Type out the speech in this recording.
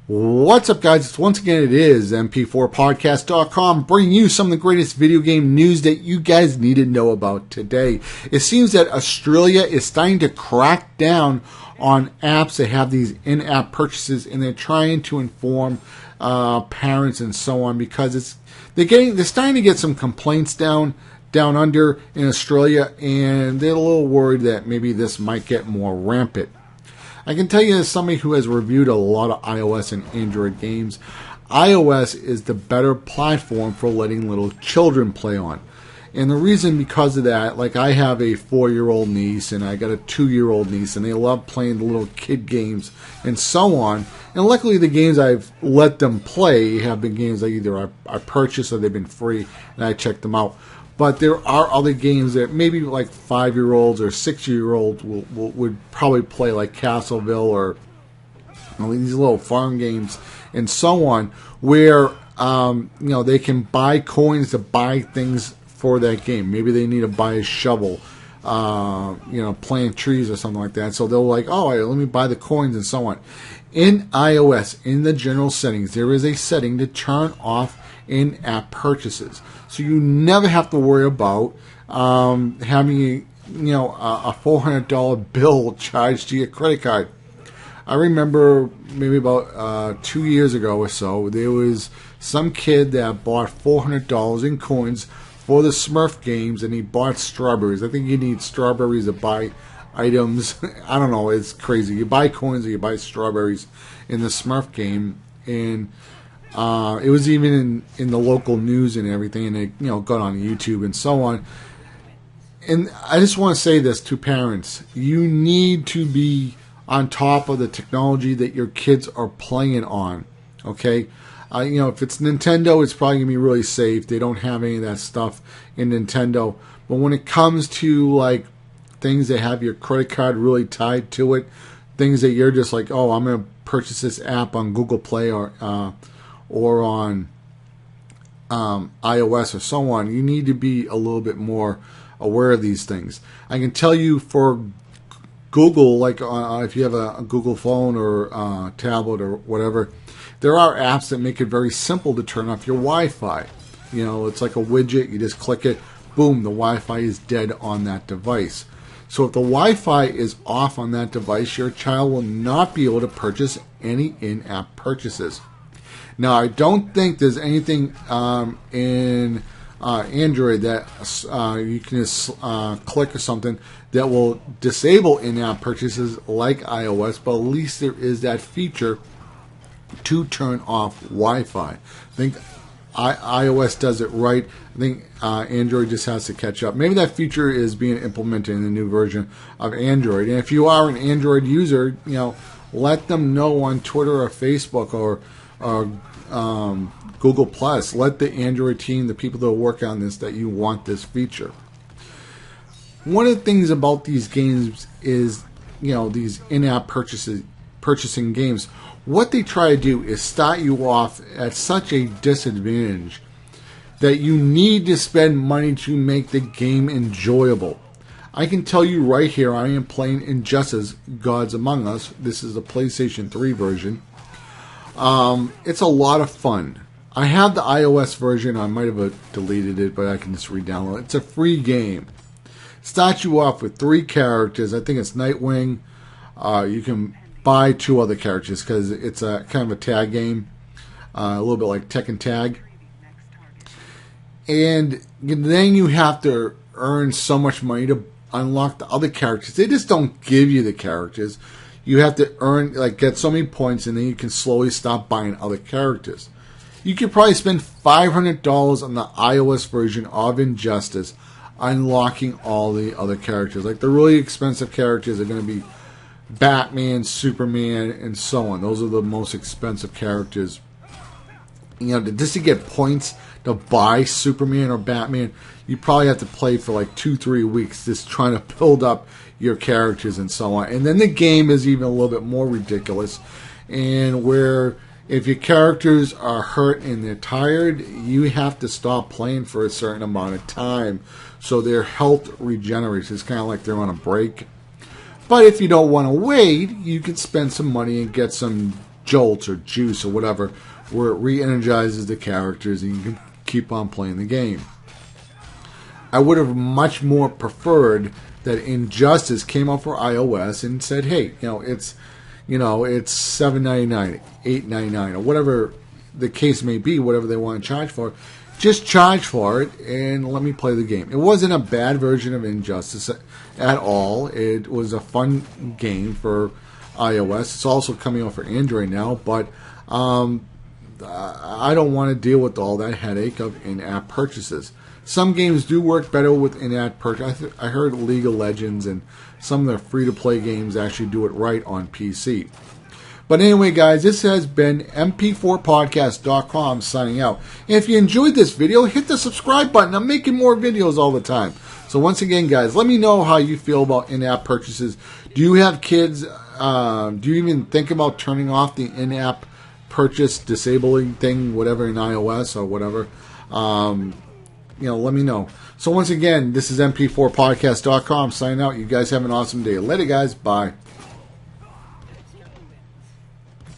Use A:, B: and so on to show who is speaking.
A: What's up, guys? Once again, it is MP4Podcast.com bringing you some of the greatest video game news that you guys need to know about today. It seems that Australia is starting to crack down on apps that have these in-app purchases, and they're trying to inform parents and so on, because they're starting to get some complaints down under in Australia, and they're a little worried that maybe this might get more rampant. I can tell you, as somebody who has reviewed a lot of iOS and Android games, iOS is the better platform for letting little children play on. And the reason because of that, like I have a 4-year-old niece and I got a 2-year-old niece, and they love playing the little kid games and so on. And luckily the games I've let them play have been games that either I purchased or they've been free and I checked them out. But there are other games that maybe like 5-year-olds or 6-year-olds would probably play, like Castleville or these little farm games and so on, where they can buy coins to buy things for that game. Maybe they need to buy a shovel, plant trees or something like that. So they'll like, let me buy the coins and so on. In iOS, in the general settings, there is a setting to turn off in-app purchases, so you never have to worry about having a $400 bill charged to your credit card. I remember maybe about 2 years ago or so, there was some kid that bought $400 in coins for the Smurf games, and he bought strawberries. I think you need strawberries to buy items. I don't know, it's crazy. You buy coins or you buy strawberries in the Smurf game, and it was even in the local news and everything, and it got on YouTube and so on. And I just want to say this to parents: you need to be on top of the technology that your kids are playing on. Okay, if it's Nintendo, it's probably gonna be really safe. They don't have any of that stuff in Nintendo. But when it comes to like things that have your credit card really tied to it, things that you're just like, I'm gonna purchase this app on Google Play or on iOS or so on, you need to be a little bit more aware of these things. I can tell you for Google, like if you have a Google phone or tablet or whatever, there are apps that make it very simple to turn off your Wi-Fi. It's like a widget. You just click it, boom, the Wi-Fi is dead on that device. So if the Wi-Fi is off on that device, your child will not be able to purchase any in-app purchases. Now, I don't think there's anything in Android that you can just click or something that will disable in-app purchases like iOS, but at least there is that feature to turn off Wi-Fi. I think iOS does it right. I think Android just has to catch up. Maybe that feature is being implemented in the new version of Android. And if you are an Android user, let them know on Twitter or Facebook or Google Plus. Let the Android team, the people that work on this, that you want this feature. One of the things about these games is, these in-app purchasing games, what they try to do is start you off at such a disadvantage that you need to spend money to make the game enjoyable. I can tell you right here, I am playing Injustice Gods Among Us. This is the PlayStation 3 version. It's a lot of fun. I have the iOS version. I might have deleted it, but I can just re-download it. It's a free game. Starts you off with 3 characters. I think it's Knightwing. You can buy 2 other characters because it's a kind of a tag game, a little bit like Tekken Tag. And then you have to earn so much money to unlock the other characters. They just don't give you the characters. You have to get so many points, and then you can slowly stop buying other characters. You could probably spend $500 on the iOS version of Injustice, unlocking all the other characters. Like the really expensive characters are going to be Batman, Superman, and so on. Those are the most expensive characters. Just to get points to buy Superman or Batman, you probably have to play for like 2-3 weeks just trying to build up your characters and so on. And then the game is even a little bit more ridiculous, and where if your characters are hurt and they're tired, you have to stop playing for a certain amount of time so their health regenerates. It's kind of like they're on a break. But if you don't want to wait, you can spend some money and get some jolts or juice or whatever, where it re-energizes the characters and you can keep on playing the game. I would have much more preferred that Injustice came out for iOS and said, hey, it's $7.99, $8.99, or whatever the case may be, whatever they want to charge for. Just charge for it and let me play the game. It wasn't a bad version of Injustice at all. It was a fun game for iOS. It's also coming out for Android now, but I don't want to deal with all that headache of in-app purchases. Some games do work better with in-app purchase. I heard League of Legends and some of the free-to-play games actually do it right on PC. But anyway, guys, this has been mp4podcast.com signing out. And if you enjoyed this video, hit the subscribe button. I'm making more videos all the time. So once again, guys, let me know how you feel about in-app purchases. Do you have kids? Do you even think about turning off the in-app purchase disabling thing, whatever, in iOS or whatever? Let me know. So once again, this is mp4podcast.com signing out. You guys have an awesome day. Later, guys. Bye.